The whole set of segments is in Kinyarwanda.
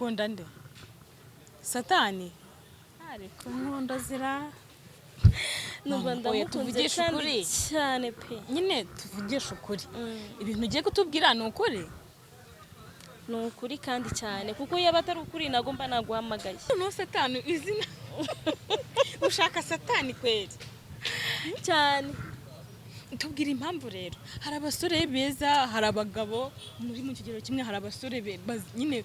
ukunda nde? Satani? Ariko nkunda zira numva ndamukunze kandi cyane pe. Nyine tuvugisha ukuri. Ibintu ugiye kutubwira ni ukuri? Ni ukuri kandi cyane kuko iyo batari ukuri nagomba naguhamagaye. No Satani izina. Ushaka Satani kweli? Cyane. Tubwira impamvu rero. Hari abasore beza, hari abagabo muri mu kigero kimwe, hari abasore nyine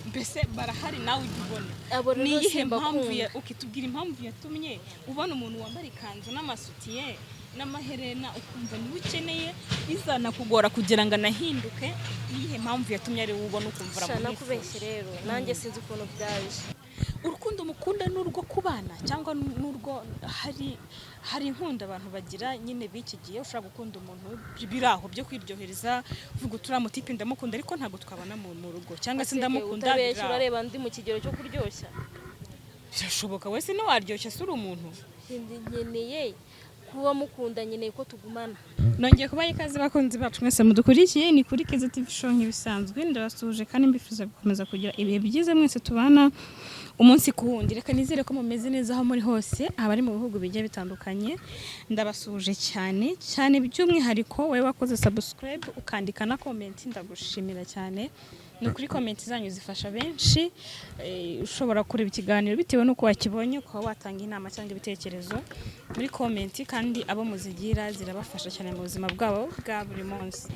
mbese barahari nawe ubibona. Ni ihe mpamvu ukitubwira impamvu yatumye ubona umuntu wambara ikanzu n'amasutiye n'amaherena ukumva niwe ukeneye bizana kugora kugira ngo anahinduke. Nihe mpamvu yatumye ari ubona ukumva uramwifuza? Nakubeshye rero nanjye sinzi ukuntu byaje. Urukundo mukunda n'urwo kubana cyangwa n'urwo hari inkunda abantu bagira nyine biki gihe ushaka gukunda umuntu biraho byo kwiryohereza vuga turamutipe ndamukunda ariko ntago twabana mu rugo cyangwa se ndamukunda biraho. Urareba ndi mu kigero cyo kuryoshya. Birashoboka wese no waryoshya suri umuntu. Nkeneye kuba mukunda nyine ko tugumana. Nongeye kubaye ikaze bakunzi bacu mwese mudukurikiye ni kuri Keza TV show nk'ibisanzwe ndabasuje kandi mbifuza gukomeza kugira ibihe byiza mwese tubana umunsi ku wundi. Reka nizere ko mumeze neza aho muri hose abari mu bihugu bigiye bitandukanye ndabasuje cyane cyane by'umwihariko wewe wakoze subscribe ukandika na comment ndagushimira cyane. Ni kuri comment zanyu zifasha benshi ushobora kureba ikiganiro bitewe nuko wakibonye ko watanga inama cyangwa ibitekerezo muri comment kandi abo muzigira zirabafasha cyane mu buzima bwabo bwa buri munsi.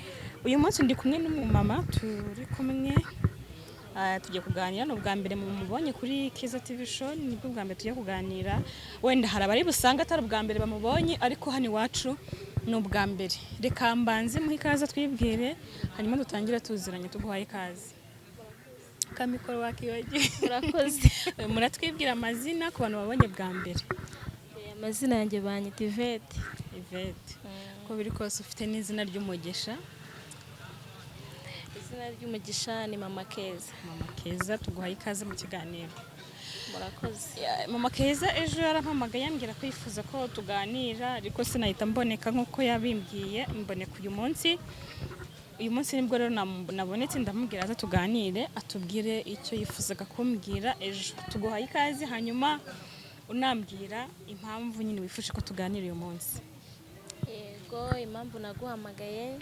Uyu munsi ndi kumwe n'umumama turi kumwe tujye kuganira no bwa mbere mu mubonye kuri Keza TV show nibwo bwa mbere tujye kuganira wenda hari abari busanga atari bwa mbere bamubonye ariko hano iwacu ni ubwa mbere. Reka mbanze muhe ikaze twibwire hanyuma dutangire tuziranye tuguhaye ikaze. Kamikoro wakiwaje murakoze. Muratwibwira amazina ku bantu babonye bwa mbere. Amazina yanjye banyita Yvette. Yvette ko biri kose ufite n'izina ry'umugisha. Izina ry'umugisha ni Mama Keza. Mama Keza tuguhaye ikaze mu kiganiro. Murakoze. Mama Keza ejo yarampamagaye yambwira ko yifuza ko tuganira ariko sinahita mboneka nkuko yabimbwiye mboneka uyu munsi nibwo rero nabonetse ndamubwira aza tuganire atubwire icyo yifuzaga kumbwira ejo. Tuguhaye ikaze hanyuma unambwira impamvu nyine wifuje ko tuganira uyu munsi. Yego impamvu naguhamagaye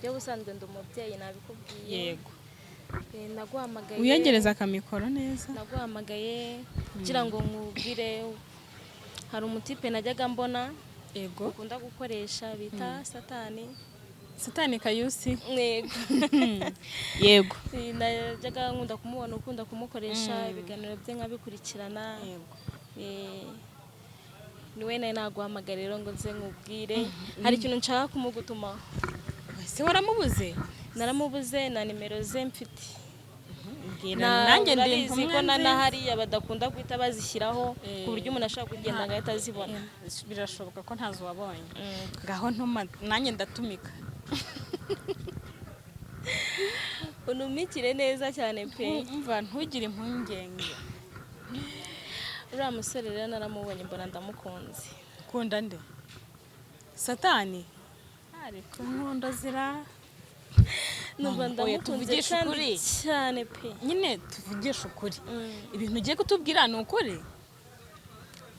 byo busanzwe ndi umubyeyi nabikubwiye. Yego. Naguhamagaye uyegereza akamikoro neza. Naguhamagaye kugira ngo nkubwire hari umutipe najyaga mbona. Yego. Ukunda gukoresha bita Satani. Satani Kayusi. Yego. Yego. Najyaga nkunda kumubona ukunda kumukoresha ibiganiro bye nkabikurikirana. Yego. Niwe naguhamagara rero ngo nze nkubwire hari ikintu nshaka kumugutuma. Se waramubuze? Naramubuze na nimero ze mfite. Nanjye ndi ko hariya badakunda guhita bazishyiraho ku buryo umuntu ashaka kugenda agahita azibona. Birashoboka ko ntazo wabonye. Ngaho ntuma nanjye ndatumika. Unumikire neza cyane pe. Umva ntugire impungenge. Uriya musore rero naramubonye mbona ndamukunze. Ukunda nde? Satani? Ariko nkunda zira numva ndamukunze kandi cyane pe. Nyine tuvugisha ukuri. Ibintu ugiye kutubwira ni ukuri?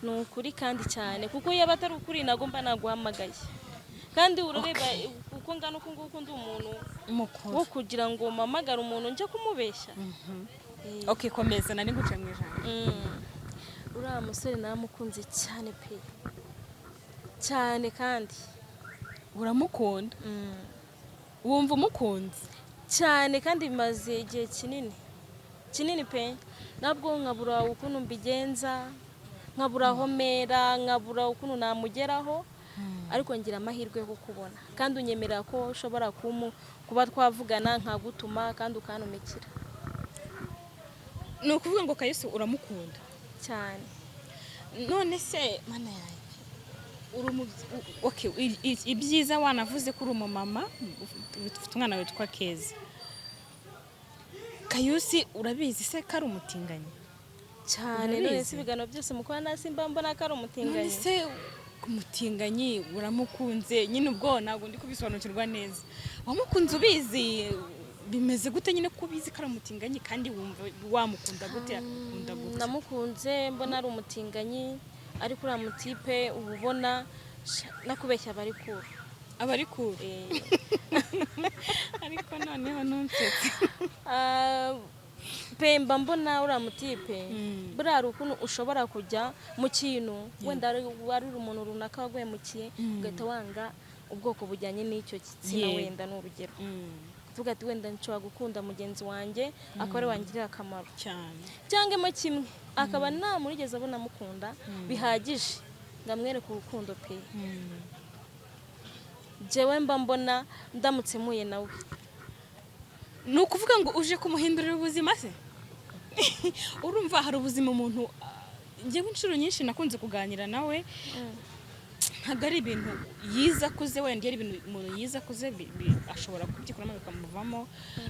Ni ukuri kandi cyane kuko iyo batari ukuri nagomba naguhamagaye. Kandi urareba uko ngana uko nguko ndi umuntu mukuru wo kugira ngo mpamagare umuntu nje kumubeshya. Okay komeza nari guca mu ijambo. Uriya musore naramukunze cyane pe. Cyane kandi uramukunda? Wumva umukunzi cyane kandi bimaze igihe kinini pe. Nabwo nkabura ukuntu mbigenza nkabura aho mera nkabura ukuntu namugeraho ariko ngira amahirwe yo kukubona kandi unyemerera ko ushobora kuba twavugana nkagutuma kandi ukantumikira. Ni ukuvuga ngo Kayusi uramukunda cyane. None se mana yawe okay ibyiza wanavuze ko uri umumama ufite umwana witwa Keza. Kayusi urabizi se ko ari umutinganyi cyane? None se ibigano byose mukora nasi mbona ko ari umutinganyi. None se umutinganyi uramukunze nyine ubwo ntabwo ndi kubisobanukirwa neza. Wamukunze ubizi bimeze gute nyine ko bizi ko ari umutinganyi kandi wumva wamukunda gute akunda gute? namukunze mbona ari umutinganyi ariko uriya mutipe uba ubona nakubeshya bari kure Abari kure. Ariko noneho ntunsetse. Pemba mbona uriya mutipe buriya hari ukuntu ushobora kujya mu kintu wenda wari umuntu runaka waguhemukiye ugahita wanga ubwoko bujyanye n'icyo gitsina wenda n'urugero tuvuga ati wenda nshobora gukunda mugenzi wanjye akaba ari wangirira akamaro cyane cyangwa mo kimwe akaba nta murigeze abona mukunda bihagije ngamwereka urukundo pe jewe mba mbona ndamutse muye nawe ni ukuvuga ngo uje kumuhindurira ubuzima se urumva hari ubuzima umuntu njyewe inshuro nyinshi nakunze kuganira nawe ntabwo ari ibintu yiza akuze wenda ari ibintu umuntu yiza akuze ashobora kubyikuramo bikamuvamo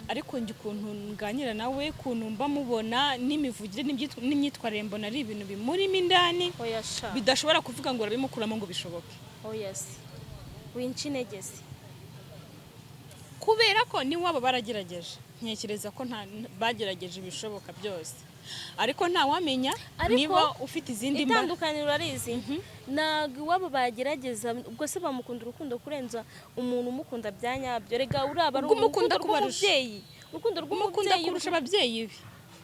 ariko njye ukuntu nganira nawe ukuntu mba mubona n'imivugire n'imyitwarire mbona ari ibintu bimurimo indani bidashobora kuvuga ngo urabimukuramo ngo bishoboke winci negezi kubera ko ni waba baragerageje ntekereza ko bagerageje ibishoboka byose ariko nta wamenya niba ufite izindi mbaraga itandukaniro arizi ntabwo iwabo bagerageza ubwo se bamukunda urukundo kurenza umuntu umukunda bya nyabyo rega uraba ari urukundo rw'umubyeyi urukundo rw'umubyeyi kurusha ababyeyi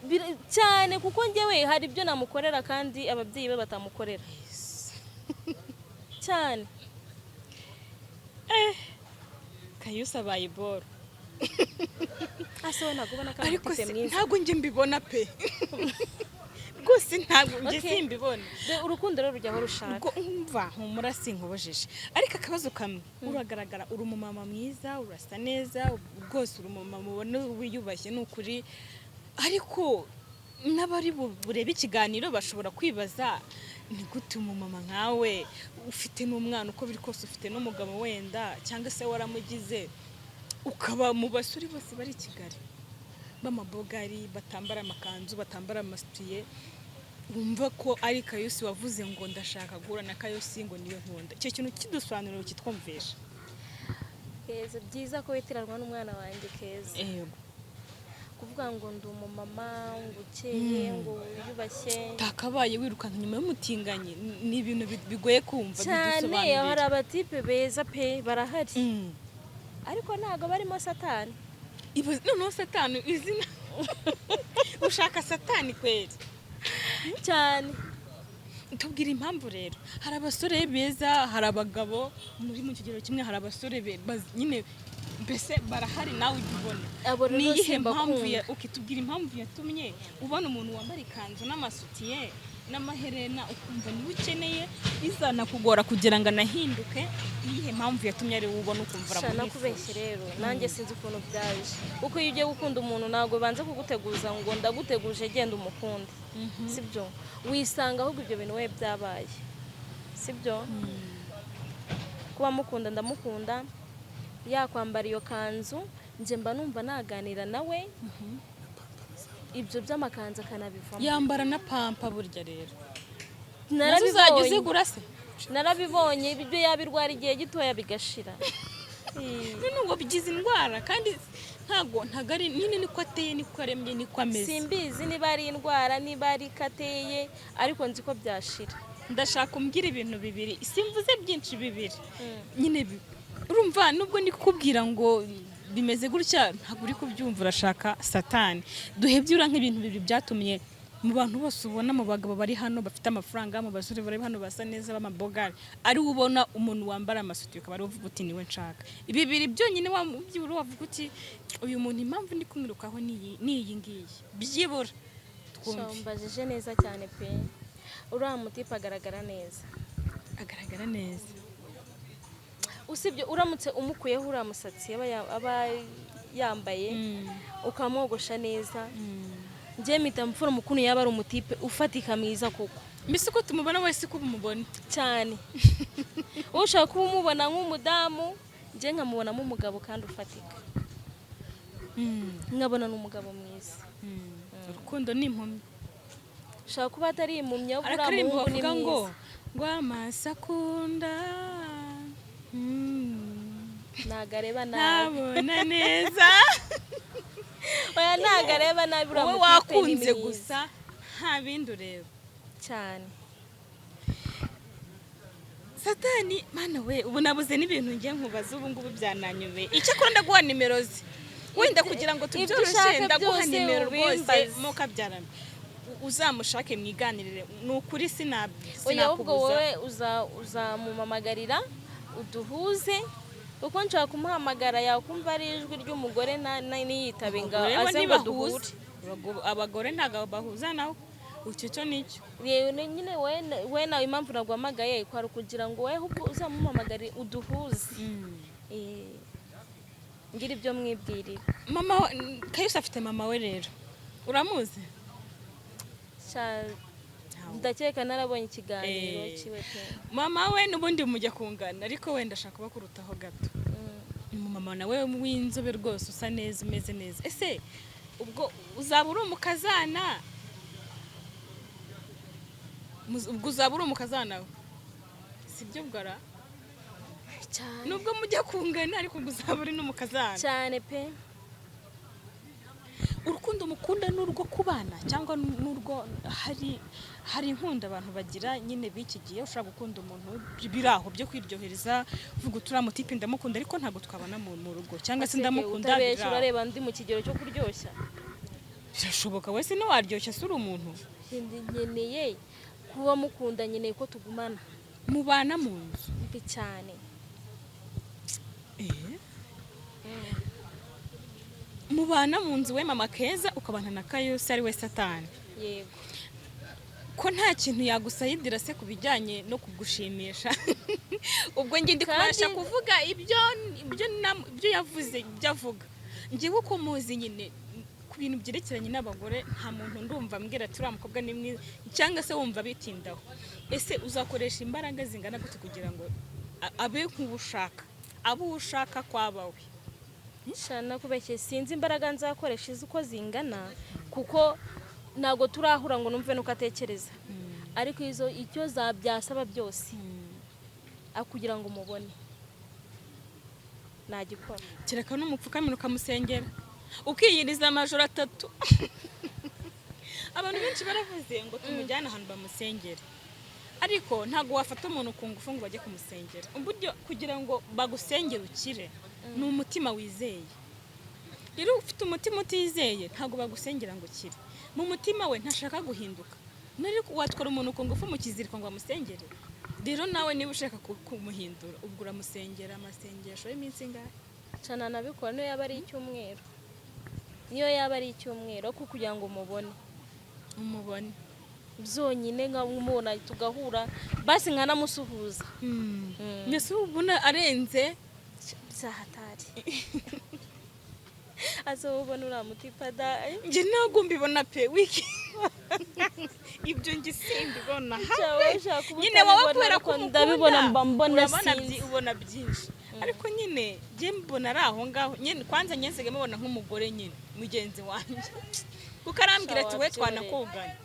be cyane kuko njyewe hari ibyo namukorera kandi ababyeyi be batamukorera cyane Kayusa bayiboro aso nagubona ko ariko ntago nje mbibona pe rwose ntago nje simbibona urukundo rero rujyaho rushaka umva humura sinkubojeje ariko akabazo kamwe uragaragara uri umumama mwiza urasa neza rwose uri umumama mubona wiyubashye n'ukuri ariko n'abari burebe ikiganiro bashobora kwibaza ni gute umumama nkawe ufite n'umwana uko biri kose ufite n'umugabo wenda cyangwa se waramugize ukaba mu basore bose bari i Kigali b'amabogari batambara amakanzu batambara amasutiye wumva ko ari Kayusi wavuze ngo ndashaka guhura na Kayusi ngo niyo nkunda icyo kintu kidusobanurira kitwumvisha Keza byiza ko witiranwa n'umwana wanjye Keza kuvuga ngo ndi umumama ngo ukeye ngo wiyubashye takabaye wirukanka nyuma y'umutinganyi ni ibintu bigoye kumva bidusobanurira cyane hari abatipe beza pe barahari ariko ntago barimo satani noneho satani izina ushaka satani kweri cyane tubwira impamvu rero hari abasore beza hari abagabo muri mu kigero kimwe hari abasore nyine mbese barahari nawe ubibona ni iyihe mpamvu ukitubwira impamvu yatumye ubona umuntu wambara ikanzu n'amasutiye n'amaherena ukumva niba ukeneye bizana kugora kugira ngo anahinduke iyihe mpamvu yatumye ari ubona ukumva uramwifuza kubeshya rero nanjye sinzi ukuntu byaje kuko iyo ugiye gukunda umuntu ntabwo banze kuguteguza ngo ndaguteguje genda umukunde sibyo wisanga ahubwo ibyo bintu we byabaye sibyo kuba mukunda ndamukunda yakwambara iyo kanzu nje mba numva naganira nawe ibyo by'amakanzu akanabivamo yambara na pampa burya rero narabibonye ibyo yabirwara igihe gitoya bigashira none ngo bigize indwara kandi ntago ari nini niko ateye niko aremye niko ameze simbizi niba ari indwara niba ari kateye ariko nzi ko byashira ndashaka umbwira ibintu bibiri simvuze byinshi bibiri nyine urumva nubwo ndi kukubwira ngo bimeze gutya ntabwo uri kubyumva urashaka satani duhebyura nk'ibintu bibiri byatumye mu bantu bose ubona mu bagabo bari hano bafite amafaranga mu basore bari hano basa neza b'amabogari ari ubona umuntu wambara amasuti ukaba ari uvuga uti niwe nshaka ibi bibiri byonyine wabyibura wavuga uti uyu muntu impamvu ndi kumwirukaho ni iyi ngiyi byibura twumvajije neza cyane pe uriya mutipe agaragara neza usibye uramutse umukuyeho uriya musatsi aba yambaye ukamwogosha neza njye mpita mfura ukuntu yaba ari umutipe ufatika mwiza koko mbese uko tumubona wese uko umubona cyane ushaka kuba umubona nk'umudamu njye nkamubonamo umugabo kandi ufatika nkabona n'umugabo mwiza urukundo ni impumyi ushaka kuba atari impumyi ahubwo uriya muhungu ni mwiza ngo amasakunda ntago areba nabi ntabona neza oya ntago areba nabi uriya wowe mutipe ni wakunze mwiza gusa nta bindi ureba. cyane. Satani mana we ubu nabuze n'ibintu ngiye nkubaza ubu ngubu byananyobeye. Icyo akora ndaguha nimero ze wenda kugira ngo ibyo tubyoroshye ushaka ndaguha byose nimero rwose ubimbaze. mukabyarana uzamushake mwiganirire ni ukuri oya ahubwo sinakubuza. wowe uzamumamagarira uduhuze kuko nshaka kumuhamagara yakumva ari ijwi ry'umugore niyitabe ngo aze ngo duhure. Abagore ntabwo bahuza nawe icyo nicyo nyine we nawe impamvu naguhamagaye kwari kugira ngo we ahubwo uzamumamagarire uduhuze ngira ibyo mwibwirira. mama Kayusi afite mama we rero uramuzi? ndakeka narabonye ikiganiro kiwe pe. Mama we n'ubundi mujya kungana ariko wenda ashaka kuba kurutaho gato. Ni mama nawe w'inzobe rwose usa neza umeze neza. Ese ubwo uzaba uri umukazana we sibyo bwara cyane nubwo mujya kungana ariko uzaba uri n'umukazana cyane pe. urukundo mukunda n'urwo kubana cyangwa n'urwo hari inkunda abantu bagira nyine biki gihe ushaka gukunda umuntu biraho byo kwiryohereza uvuga uturiya mutipe ndamukunda ariko ntabwo twabana mu rugo cyangwa se ndamukunda utabeshya urareba ndi mu kigero cyo kuryoshya birashoboka wese ntiwaryoshya si uri umuntu nkeneye kuba mukunda nkeneye ko tugumana mubana mu nzu mbi cyane mubana mu nzu we mama Keza ukabana na Kayusi ari we Satani. Yego ko nta kintu yagusayidira se kubijyanye no kugushimisha ubwo ngiye ndikubasha kuvuga ibyo yavuze ibyo avuga ngiye uko muzi nyine ku bintu byerekeranye n'abagore nta muntu ndumva mbwira ati uriya mukobwa ni mwiza cyangwa se wumva bitindaho. Ese uzakoresha imbaraga zingana gute kugira ngo abe nk'ubushaka abo ushaka kwabawe? nshana kubeshye sinzi imbaraga nzakoresha uko zingana kuko ntago turahura ngo numve nuko atekereza ariko icyo zabyasaba byose akugira ngo mubone nagikora. Kereka n'umupfukamira ukamusengera ukiyiriza amajoro 3 abantu benshi baravuze ngo tumujyane ahantu bamusengere ariko ntago wafata umuntu ku ngufu ngo bajye kumusengera. Uburyo kugira ngo bagusengere ukire ni umutima wizeye. Rero ufite umutima utizeye ntago bagusengera ngo ukire. Mu mutima we ntashaka guhinduka. Nari watwara umuntu ku ngufu mu kiziriko ngo amusengere. Rero nawe niba ushaka kumuhindura ubwo uramusengera amasengesho y'iminsi ngahe cana nabikora niyo yaba ari icyumweru ko kugira ngo umubone byonyine nkamubona tugahura basi nkanamusuhuza. Mbese ubona arenze byahatari azobona uriya mutipa da njye ntabwo mbibona pe wiki ibyo ngi simbibona nyine wowe kubera ko ndabibona mbona ubona byinshi ariko nyine njye mbona ari aho ngaho nyine kwanza nyensege mubona nk'umugore nyine mugenzi wanjye kuko arambwira ati we twanakogana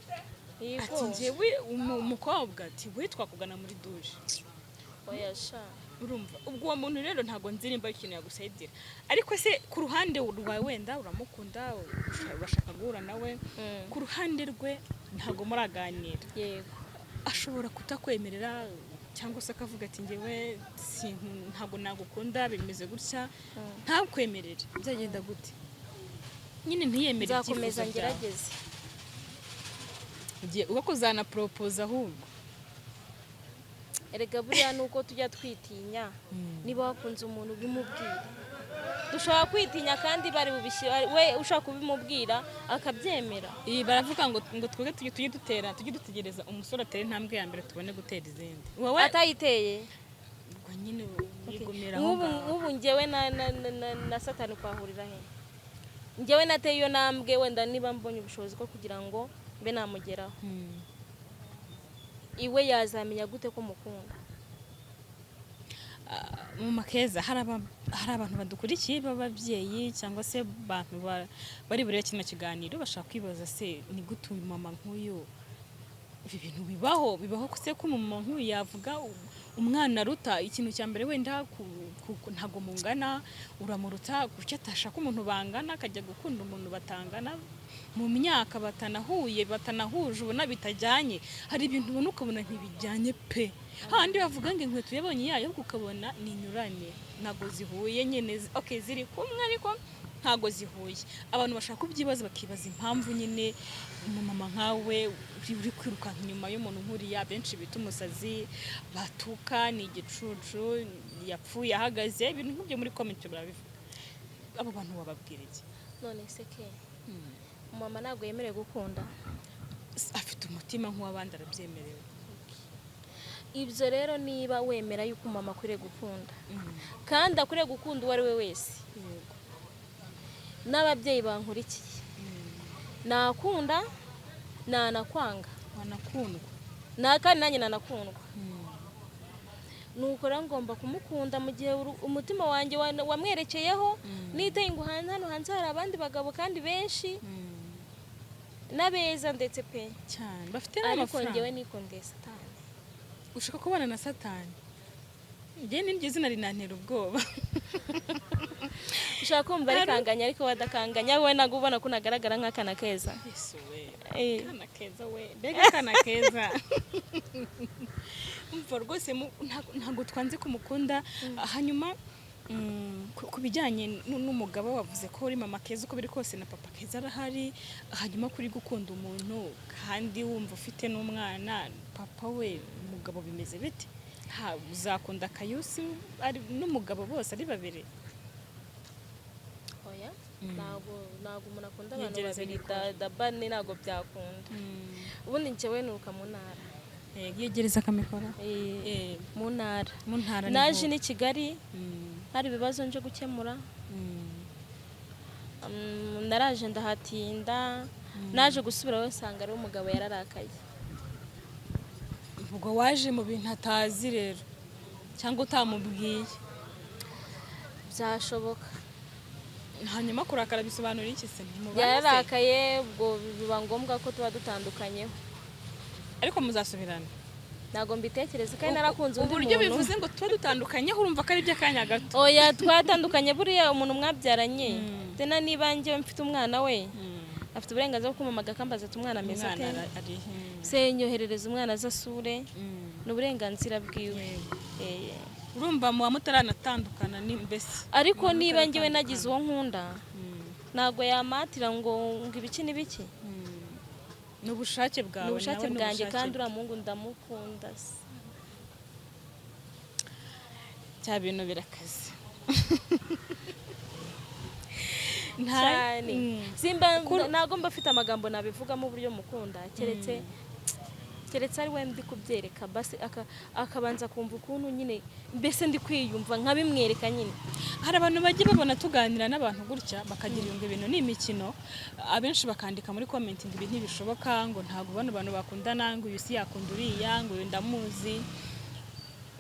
ati njyewe umukobwa ati we twakugana muri dushe oyasha urumva ubwo uwo muntu rero ntago nzirimba ikintu yagusayidira ariko se ku ruhande rwawe wenda uramukunda urashaka guhura nawe ku ruhande rwe ntago muraganira. Yego ashobora kutakwemerera cyangwa se akavuga ati njyewe ntago nagukunda bimeze gutya ntakwemerere byagenda gute nyine ntiyemere nzakomeza ngerageze ngiye uko kuzana propose ahubwo erega buriya nuko tujya twitinya niba wakunze umuntu bimubwira dushobora kwitinya kandi bari bubishyira we ushaka kubimubwira akabyemera. Baravuga ngo twege tujye dutegereza umusore atera intambwe ya mbere tubone gutera izindi wowe atayiteye ubwo nyine yigomera aho nk'ubu njyewe na Satani kwahurira he njyewe nateye iyo ntambwe wenda niba mbonye ubushobozi ko kugira ngo mbe namugeraho iwe yazamenya gute ko mukunda. Mu Makeza hari abantu badukurikiye b'ababyeyi cyangwa se abantu bari burere kino kiganiro bashaka kwibaza se ni gute mama nk'uyu ibi bintu bibaho se ko mama nk'uyu yavuga umwana aruta ikintu cya mbere wenda ntago mungana uramuruta kuki atashaka umuntu bangana akajya gukunda umuntu batangana mu myaka batanahuje ubona bitajyanye hari ibintu ubona ukabona ntibijyanye pe handi bavuga ngo inkweto yabonye yayo ukabona ninyuranye ntago zihuye nyine okay ziri kumwe ariko ntago zihuye abantu bashaka kubyibaza bakibaza impamvu nyine umumama nkawe uri kwirukanka inyuma y'umuntu nkuriya benshi bita umusazi batuka ni igicucu yapfuye ahagaze ibintu nk'ibyo muri comment barabivuga abo bantu wababwira iki none se ke mama ntabwo yemerewe gukunda afite umutima nk'uw'abandi arabyemerewe ibyo rero niba wemera yuko mama akwiriye gukunda kandi akwiriye gukunda uwo ari we wese n'ababyeyi bankurikiye nakunda nanakwanga wanakundwa kandi nanjye nanakundwa nuko rero ngomba kumukunda mu gihe umutima wanjye wamwerekeyeho niteye ngo hano hanze hari abandi bagabo kandi benshi n'abeza ndetse pe cyane bafite n'amafaranga ariko njyewe nikundeye satani ushaka kubana na satani njye n'iryo zina rinantera ubwoba ushaka kumva arikanganya ariko wadakanganya we ntabwo ubona ko unagaragara nk'akana keza yesu we akana keza we mbega akana keza umva rwose ntabwo twanze kumukunda hanyuma ku bijyanye n'umugabo wavuze ko uri mama keza uko biri kose na papa keza arahari hanyuma kuri gukunda umuntu kandi wumva ufite n'umwana papa we umugabo bimeze bite uzakunda Kayusi n'umugabo bose ari babiri oya ntabwo umuntu akunda abantu babiri dabane ntabwo byakunda ubundi njyewe nuka mu ntara yegereza akamikoro mu ntara naje ni Kigali hari ibibazo nje gukemura naraje ndahatinda naje gusubirayo nsanga ari umugabo yararakaye ubwo waje mu bintu atazi rero cyangwa utamubwiye byashoboka hanyuma kurakara bisobanura iki se yararakaye ubwo biba ngombwa ko tuba dutandukanyeho ariko muzasubirana ntabwo mbitekereza kandi narakunze undi muntu uburyo bivuze ngo tuba dutandukanyeho urumva ko ari by'akanya gato oya twatandukanye buriya umuntu mwabyaranye tena niba njyewe mfite umwana we afite uburenganzira bwo kumamaga akambaza ati umwana ameze ate se nyoherereza umwana azasure ni uburenganzira bwiwe urumva muba mutaranatandukana mbese ariko niba njyewe nagize uwo nkunda ntabwo yamatira ngo ibiki n'ibiki ni ubushake bwawe ni ubushake bwanjye kandi uriya muhungu ndamukunda cya bintu birakaze cyane ntabwo mba afite amagambo nabivugamo uburyo mukunda keretse ari we ndi kubyereka basi akabanza kumva ukuntu nyine mbese ndi kwiyumva nkabimwereka nyine hari abantu bagiye babona tuganira n'abantu gutya bakagira ngo ibintu ni imikino abenshi bakandika muri comment ngo ibi ntibishoboka ngo ntabwo bano bantu bakundana ngo uyu si yakunda uriya ngo uyu ndamuzi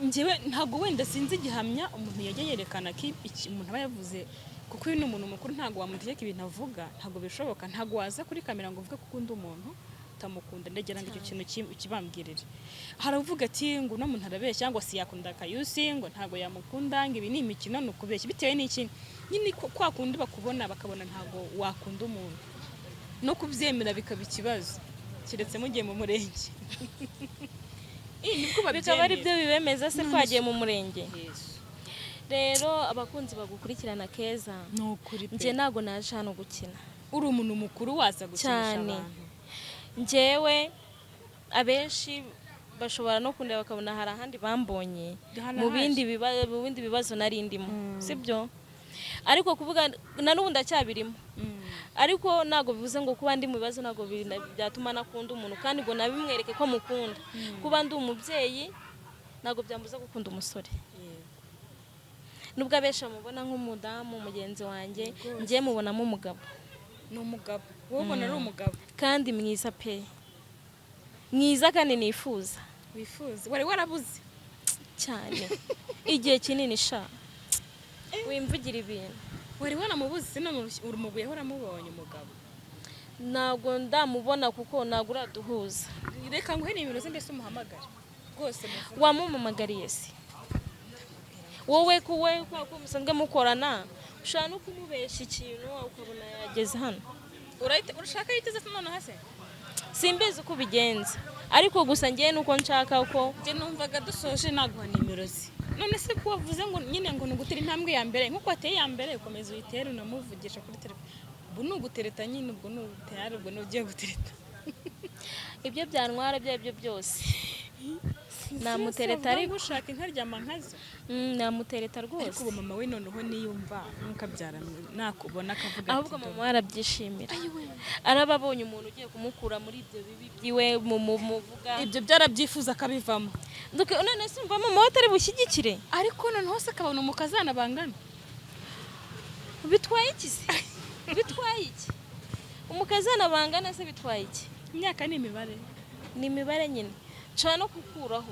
njyewe ntabwo wenda sinzi igihamya umuntu yajya yerekana ko umuntu aba yavuze kuko uyu ni umuntu mukuru ntabwo wamutegeka ibintu avuga ntabwo bishoboka ntabwo waza kuri kamera ngo uvuge ko ukunda umuntu utamukunda ndegera ngo icyo kintu kibambwirire haravuga ati ngo uno muntu arabeshya ngo si yakunda Kayusi ngo ntabwo yamukunda ngo ibi ni imikino ni ukubeshya bitewe n'iki nyine kwa kundi bakubona bakabona ntabwo wakunda umuntu no kubyemera bikaba ikibazo kiretse mugiye mu murenge bikaba ari byo bibemeza se twagiye mu murenge rero abakunzi bagukurikirana keza njye ntabwo naje hano gukina uri umuntu mukuru waza gukinisha abantu njyewe abenshi bashobora no kundeba bakabona hari ahandi bambonye mu bindi bibazo nari ndimo sibyo ariko kuvuga na n'ubu ndacyabirimo ariko ntabwo bivuze ngo kuba ndi mu bibazo ntabwo byatuma nakunda umuntu kandi ngo nabimwereke ko mukunda kuba ndi umubyeyi ntabwo byambuza gukunda umusore nubwo abenshi bamubona nk'umudamu mugenzi wanjye njye mubonamo umugabo ni umugabo wowe ubona ari umugabo kandi mwiza pe mwiza kandi nifuza wifuza wari warabuze cyane igihe kinini sha wimvugira ibintu wari wanamubuze none urumubuye waramubonye umugabo ntabwo ndamubona kuko ntabwo uraduhuza reka nguhe nimero ze mbese umuhamagare rwose wamumamagariye se wowe ko musanzwe mukorana ushaka no kumubesha ikintu ukabona yageze hano urashaka yiteze none hase simbizi uko ubigenza ariko gusa ngiye nuko nshaka uko njye numvaga dusoje naguha nimero ze none se ko wavuze ngo nyine ngo nugutera intambwe ya mbere nkuko ateye ya mbere ukomeza uyitere unamuvugisha kuri telefone ubu nugutereta nyine ubwo nuteyari ubwo nugiye gutereta ibyo byantwara byo byose namutereta ariko ushaka inkaryama nkazo namutereta rwose ariko ubu mama we noneho niyumva nkabyara nakubona akavuga ahubwo mama arabyishimira arababonye umuntu ugiye kumukura muri ibyo bibi byiwe muvuga ibyo byarabyifuza akabivamo none se umva mama we atari bushyigikire ariko noneho se akabona umukazana bangana bitwaye iki se bitwaye iki umukazana bangana se bitwaye iki imyaka ni imibare nyine nshobora no gukuraho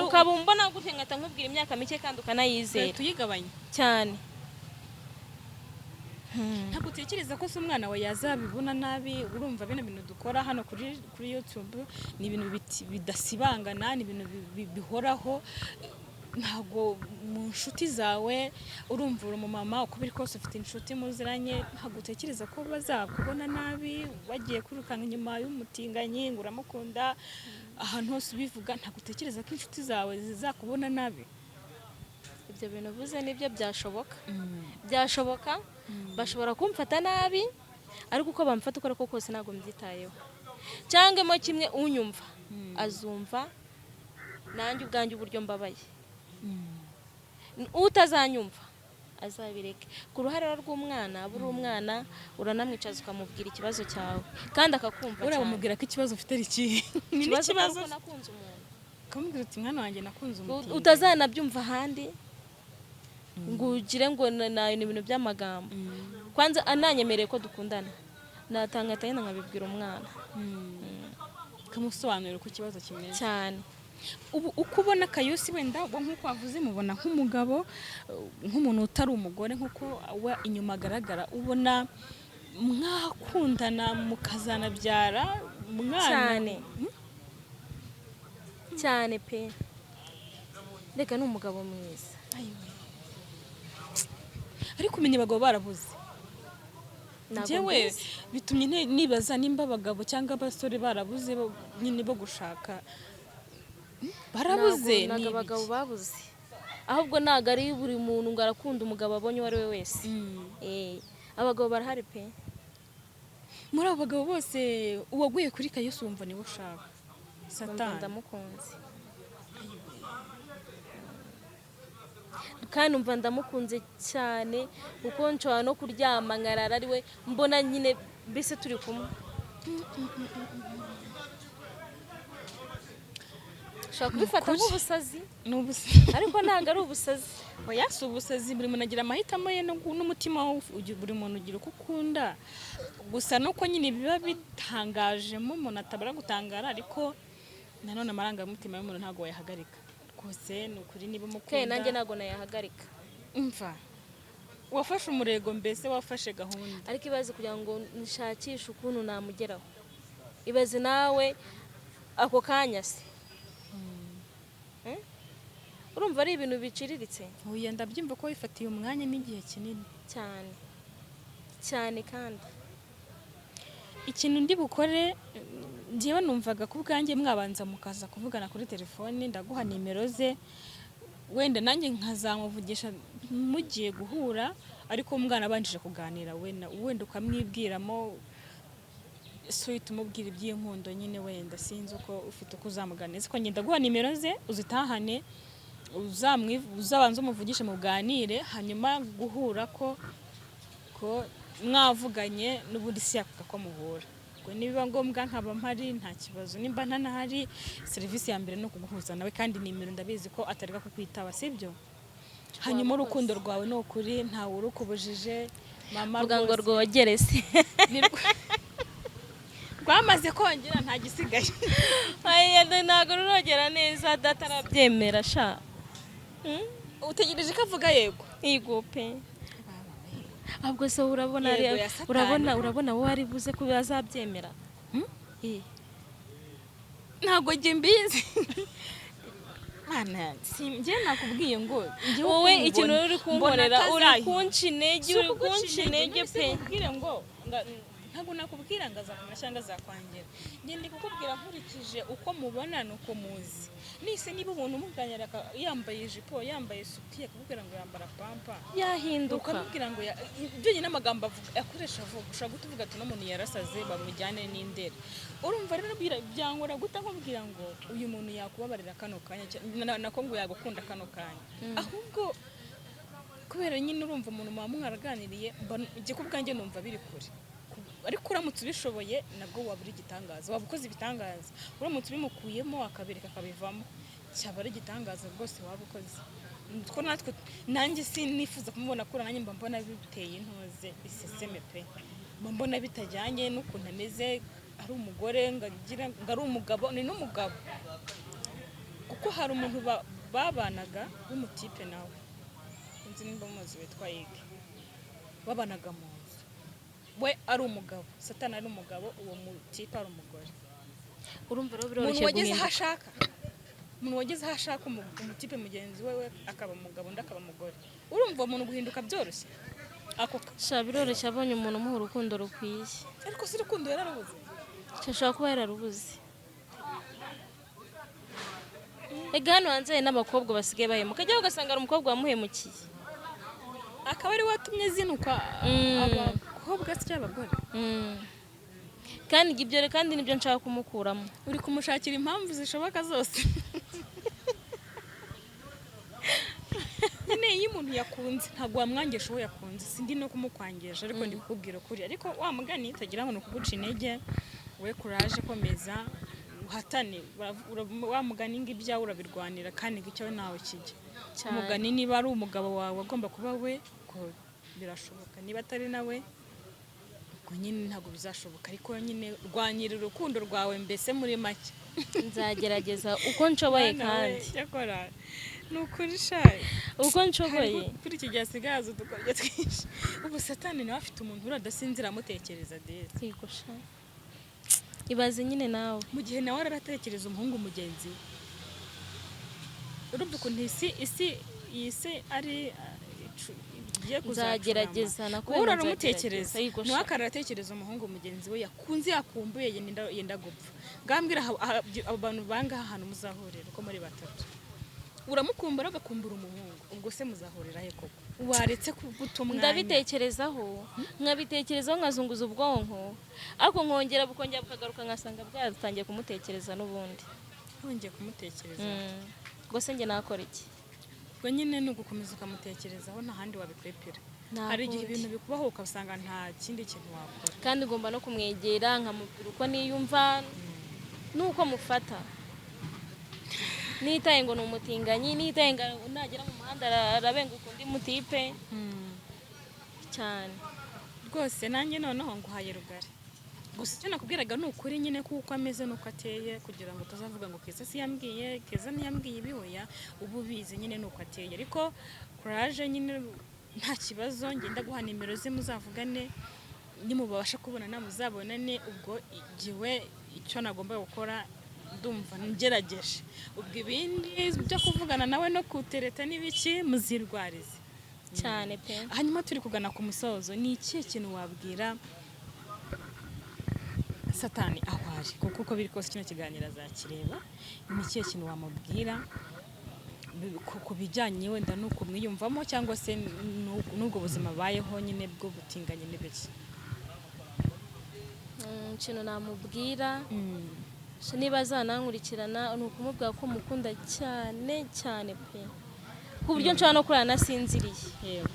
ukaba umbona gutya nkata nkubwira imyaka mike kandi ukanayizera tuyigabanya cyane ntabwo utekereza ko se umwana we yazabibona nabi urumva bino bintu dukora hano kuri YouTube ni ibintu bidasibangana ni ibintu bihoraho ntabwo mu nshuti zawe urumva uri umumama uko biri kose ufite inshuti muziranye ntabwo utekereza ko bazakubona nabi wagiye kwirukanka inyuma y'umutinganyi ngo uramukunda ahantu hose ubivuga ntabwo utekereza ko inshuti zawe zizakubona nabi ibyo bintu uvuze nibyo byashoboka bashobora kumfata nabi ariko uko bamfata uko ariko kose ntabwo mbyitayeho cyangwa mo kimwe unyumva azumva nanjye ubwanjye uburyo mbabaye utazanyumva azabireke ku ruhare rw'umwana buri umwana uranamwicaza ukamubwira ikibazo cyawe kandi akakumva cyane urabumubwira ko ikibazo ufite ari kihe ikibazo nakunze umuntu ukamubwira uti mwana wanjye nakunze umuntu utazanabyumva ahandi ngo ugire ngo nayo ni ibintu by'amagambo kwanza ananyemereye ko dukundana natanga atayina nkabibwira umwana kamusobanurira uko ikibazo kimeze cyane ubu uko ubona Kayusi wenda nk'uko wavuze mubona nk'umugabo nk'umuntu utari umugore nk'uko we inyuma agaragara ubona mwakundana mukazanabyara mwana cyane pe reka ni umugabo mwiza ariko umenya abagabo barabuze njyewe bitumye nibaza nimba abagabo cyangwa abasore barabuze nyine bo gushaka barabuze ntabwo abagabo babuze ahubwo ntabwo ari buri muntu ngo arakunda umugabo abonye uwo ari we wese abagabo barahari pe muri abo bagabo bose uwaguye kuri Kayusi wumva niwe ushaka Satani ndamukunze kandi umva ndamukunze cyane kuko nshobora no kuryama nkarara ari we mbona nyine mbese turi kumwe ushobora kubifata nk'ubusazi ariko ntabwo ari ubusazi oya si ubusazi buri muntu agira amahitamo ye n'umutima buri muntu ugira uko ukunda gusa nuko nyine biba bitangajemo umuntu atabara gutangara ariko nanone amarangamutima y'umuntu ntabwo wayahagarika rwose ni ukuri niba umukunda nanjye ntabwo nayahagarika umva wafashe umurego mbese wafashe gahunda ariko ibaze kugira ngo nshakishe ukuntu namugeraho ibaze nawe ako kanya se urumva ari ibintu biciriritse oya ndabyumva ko wifatiye umwanya n'igihe kinini cyane cyane kandi ikintu ndi bukore njyewe numvaga ku bwanjye mwabanza mukaza kuvugana kuri telefone ndaguha nimero ze wenda nanjye nkazamuvugisha mugiye guhura ariko umwana abanjije kuganira wenda ukamwibwiramo uhita umubwira iby'inkundo nyine wenda sinzi uko ufite uko uzamuganiriza ko ngenda guha nimero ze uzitahane uzabanza umuvugishe muganire hanyuma guhura ko mwavuganye n'ubundi si yakuka ko muhura ngo nibiba ngombwa nkaba mpari nta kibazo nimba ntanahari serivisi ya mbere no kuguhuza nawe kandi nimero ndabizi ko atareka kukwitaba sibyo hanyuma urukundo rwawe ni ukuri ntawe urukubujije mama vuga ngo rwogere se rwamaze kongera nta gisigaye ntabwo rurogera neza data arabyemera sha utegereje ko avuga yego yego pe ahubwo se urabona wowe wari buze ko bazabyemera ntabwo njye mbizi mana njye nakubwiye ngo wowe ikintu uri kunkorera uri kunca intege uri kunca intege pe kubwire ngo ntabwo nakubwira ngo azakora cyangwa azakwangira njye ndi kukubwira nkurikije uko mubona nuko muzi nise niba umuntu umuganyira yambaye ijipo yambaye suti akakubwira ngo yambara pampa yahinduka ukamubwira ngo ibyo nyine amagambo akoresha avuga ushaka kutuvuga ati n'umuntu yarasaze bamujyane n'indere urumva rero byangora guta nkubwira ngo uyu muntu yakubabarira kano kanya nako ngo yagukunda kano kanya ahubwo kubera nyine urumva umuntu muba mwaraganiriye njye kubwanjye numva biri kure ariko uramutse ubishoboye nabwo waba uri igitangaza waba ukoze ibitangaza uramutse ubimukuyemo akabereka akabivamo cyaba ari igitangaza rwose waba ukoze ko natwe nanjye sinifuza kumubona kura nanjye mba mbona biteye intoze iseseme pe mba mbona bitajyanye n'ukuntu ameze ari umugore ngo ari umugabo ni n'umugabo kuko hari umuntu babanaga w'umutipe nawe inzi nimba muzi witwa Yige babanaga mu nzu we ari umugabo Satani ari umugabo uwo mutipe ari umugore urumva rero biroroshye guhinduka umuntu wageze aho ashaka umutipe mugenzi we akaba umugabo undi akaba umugore urumva umuntu guhinduka byoroshye ako sha biroroshye abonye umuntu umuha urukundo rukwiye ariko si urukundo yararubuze ashobora kuba yararubuze ega hano hanze hari n'abakobwa basigaye bahemuka ajya ugasanga ari umukobwa wamuhemukiye akaba ari watumye zinuka abakobwa se cy'abagore kandi ibyo rero kandi nibyo nshaka kumukuramo uri kumushakira impamvu zishoboka zose nyine iyo umuntu yakunze ntabwo wamwangisha uwo yakunze sindi no kumukwangisha ariko ndi kukubwira ukuri ariko wa mugani utagira ngo nukuguca intege we kuraje komeza uhatane wa mugani ngo ibyawe urabirwanira kandi ngo icyo nawe kijya umugani niba ari umugabo wawe agomba kuba we ko birashoboka niba atari nawe ubwo nyine ntabwo bizashoboka ariko nyine rwanyira urukundo rwawe mbese muri make nzagerageza uko nshoboye kandi yakora ni ukuri shaye uko nshoboye kuri iki gihe asigaye udukoryo twinshi ubu Satani nawe afite umuntu uradasinzira amutekereza deza yigusha ibaze nyine nawe mu gihe nawe aratekereza umuhungu mugenzi urumva ukuntu iyi si ari nzagerageza nakuwe uramutekereza ntiwakararatekereza umuhungu mugenzi we yakunze yakumbuye yenda gupfa ngambwira abo bantu bangaha ahantu muzahurira uko muri batatu uramukumbura agakumbura umuhungu ubwo se muzahurira he koko waretse kuguta umwanya ndabitekerezaho nkabitekerezaho nkazunguza ubwonko ariko nkongera bukagaruka nkasanga bwatangiye kumutekereza n'ubundi wongeye kumutekereza ubwo se njye nakora iki ubwo nyine ni ugukomeza ukamutekerezaho nta handi wabikwepera hari igihe ibintu bikubaho ukasanga nta kindi kintu wakora kandi ugomba no kumwegera nkamubwira uko niyumva n'uko mufata nitaye ngo ni umutinganyi nitaye ngo nagera mu muhanda arabenguka undi mutipe cyane rwose nanjye noneho nguhaye rugari gusa icyo nakubwiraga ni ukuri nyine kuko ameze nuko ateye kugira ngo utazavuga ngo Keza si yambwiye Keza ntiyambwiye ibihoya ubu bize nyine nuko ateye ariko courage nyine nta kibazo ngenda guha nimero ze muzavugane nimubasha kubonana muzabonane ubwo igiwe icyo nagomba gukora ndumva ngerageje ubwo ibindi byo kuvugana nawe no kutereta n'ibiki muzirwarize cyane pe hanyuma turi kugana ku musozo ni iki kintu wabwira Satani aho ari kuko biri kose kino kiganiro azakireba ni iki kintu wamubwira ku bijyanye wenda nuko mwiyumvamo cyangwa se n'ubwo buzima bayeho nyine bwo gutinganya n'ibiki ikintu namubwira niba azanankurikirana ni ukumubwira ko mukunda cyane cyane pe ku buryo nshobora no kurara nasinziriye yego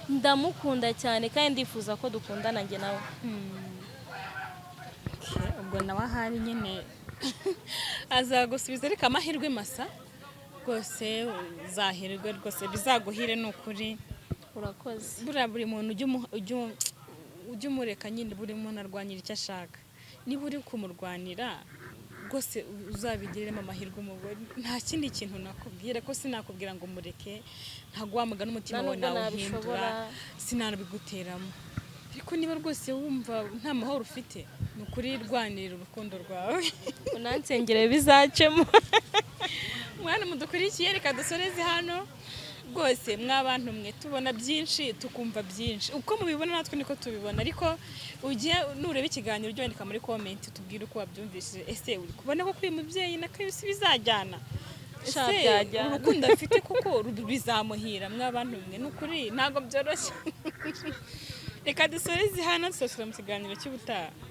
ndamukunda cyane kandi ndifuza ko dukundana njye nawe ubwo nawe ahari nyine azagusubiza ariko amahirwe masa rwose uzahirwe rwose bizaguhire ni ukuri urakoze buri muntu ujya umureka nyine buri muntu arwanyira icyo ashaka niba uri kumurwanira rwose uzabigiremo amahirwe umugore nta kindi kintu nakubwira ko sinakubwira ngo mureke ntabwo wamuga n'umutima wawe nawuhindura sinabiguteramo ariko niba rwose wumva nta mahoro ufite ukuri rwanirira urukundo rwawe unansengere bizacemo. mwana mudukurikiye reka dusoreze hano rwose mw'abantu mwe tubona byinshi tukumva byinshi uko mubibona natwe niko tubibona ariko ugiye nureba ikiganiro ujye wandika muri comment tubwire uko wabyumvise ese uri kubona ko uyu mubyeyi na Kayusi bizajyana ese urukundo afite kuko bizamuhira mw'abantu mwe n'ukuri ntago byoroshye reka dusoreze hano dusubira mu kiganiro cy'ubutaha.